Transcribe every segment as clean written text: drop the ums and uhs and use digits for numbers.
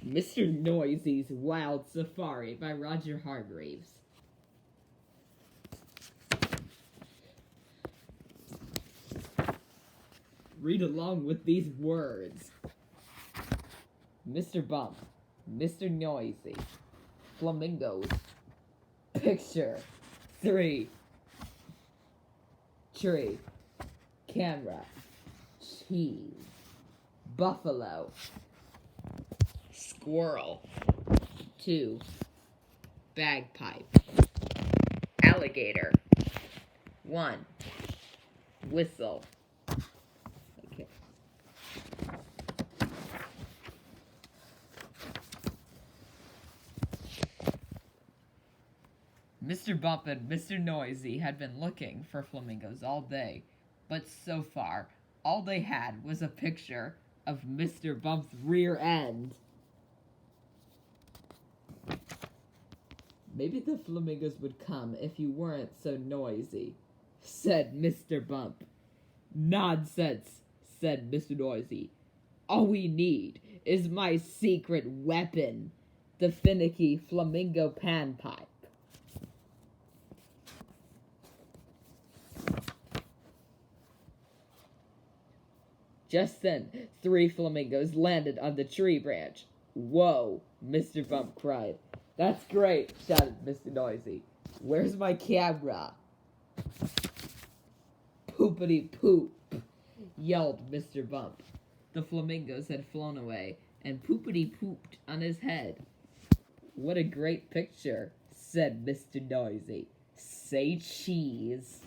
Mr. Noisy's Wild Safari by Roger Hargreaves. Read along with these words. Mr. Bump, Mr. Noisy, Flamingos, Picture, 3, Tree, Camera, Cheese, Buffalo, Squirrel, 2, Bagpipe, Alligator, 1, Whistle. Okay. Mr. Bump and Mr. Noisy had been looking for flamingos all day, but so far, all they had was a picture of Mr. Bump's rear end. Maybe the flamingos would come if you weren't so noisy, said Mr. Bump. Nonsense, said Mr. Noisy. All we need is my secret weapon, the finicky flamingo panpipe. Just then, 3 flamingos landed on the tree branch. Whoa, Mr. Bump cried. That's great, shouted Mr. Noisy. Where's my camera? Poopity poop, yelled Mr. Bump. The flamingos had flown away, and Poopity pooped on his head. What a great picture, said Mr. Noisy. Say cheese.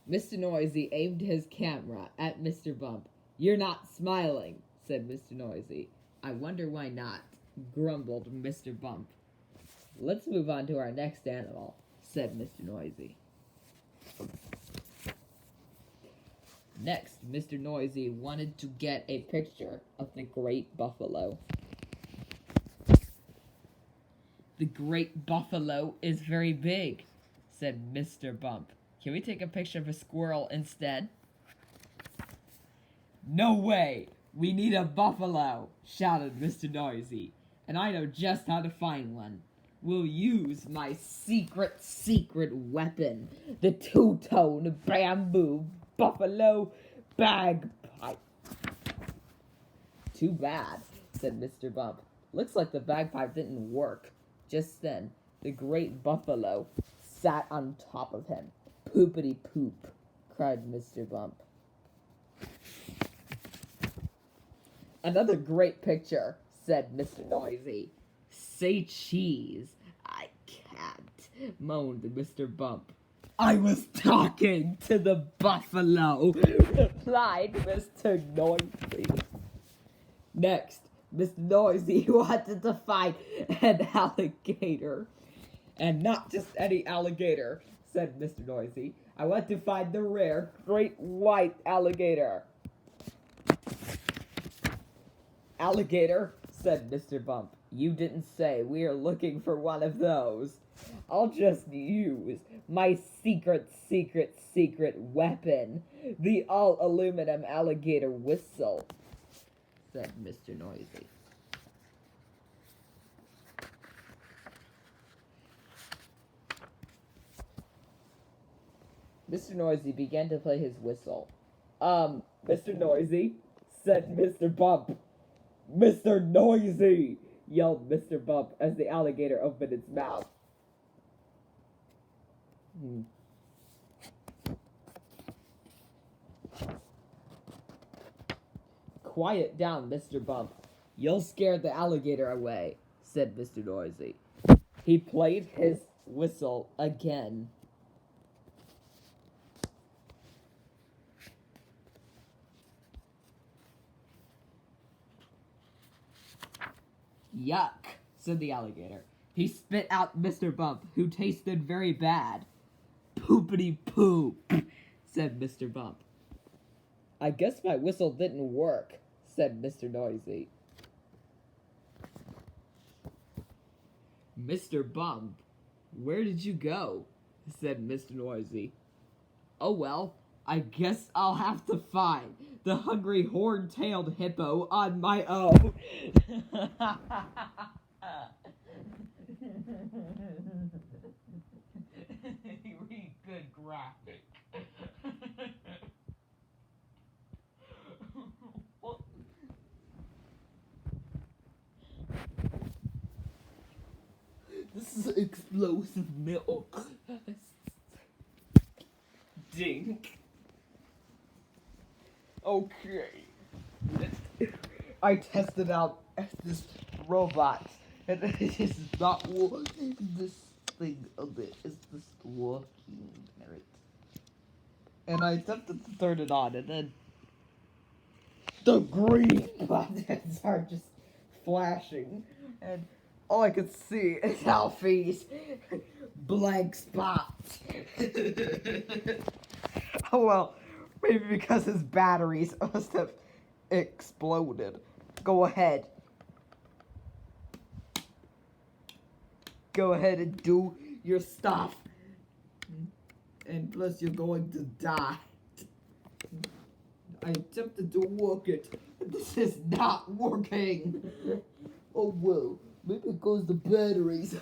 Mr. Noisy aimed his camera at Mr. Bump. You're not smiling, said Mr. Noisy. I wonder why not, grumbled Mr. Bump. Let's move on to our next animal, said Mr. Noisy. Next, Mr. Noisy wanted to get a picture of the great buffalo. The great buffalo is very big, said Mr. Bump. Can we take a picture of a squirrel instead? No way! We need a buffalo, shouted Mr. Noisy. And I know just how to find one. We'll use my secret weapon, the 2-tone bamboo buffalo bagpipe. Too bad, said Mr. Bump. Looks like the bagpipe didn't work. Just then, the great buffalo sat on top of him. Poopity poop, cried Mr. Bump. Another great picture, said Mr. Noisy. Say cheese. I can't, moaned Mr. Bump. I was talking to the buffalo, replied Mr. Noisy. Next, Mr. Noisy wanted to find an alligator. And not just any alligator, said Mr. Noisy. I want to find the rare great white alligator. Alligator, said Mr. Bump. You didn't say we are looking for one of those. I'll just use my secret weapon, the all-aluminum alligator whistle, said Mr. Noisy. Mr. Noisy began to play his whistle. Mr. Noisy, said Mr. Bump. Mr. Noisy, yelled Mr. Bump as the alligator opened its mouth. Quiet down, Mr. Bump. You'll scare the alligator away, said Mr. Noisy. He played his whistle again. Yuck, said the alligator. He spit out Mr. Bump, who tasted very bad. Poopity poop, said Mr. Bump. I guess my whistle didn't work, said Mr. Noisy. Mr. Bump, where did you go? Said Mr. Noisy. Oh well, I guess I'll have to find the hungry horn-tailed hippo on my own. Read good graphic. This is explosive milk. Dink. Okay. I tested out this robot, and it is not working. This thing of it is just working. And I attempted to turn it on, and then the green buttons are just flashing, and all I could see is Alfie's blank spot. Oh well, maybe because his batteries must have exploded. Go ahead. Go ahead and do your stuff. And plus you're going to die. I attempted to work it. This is not working. Oh well, maybe it goes the batteries.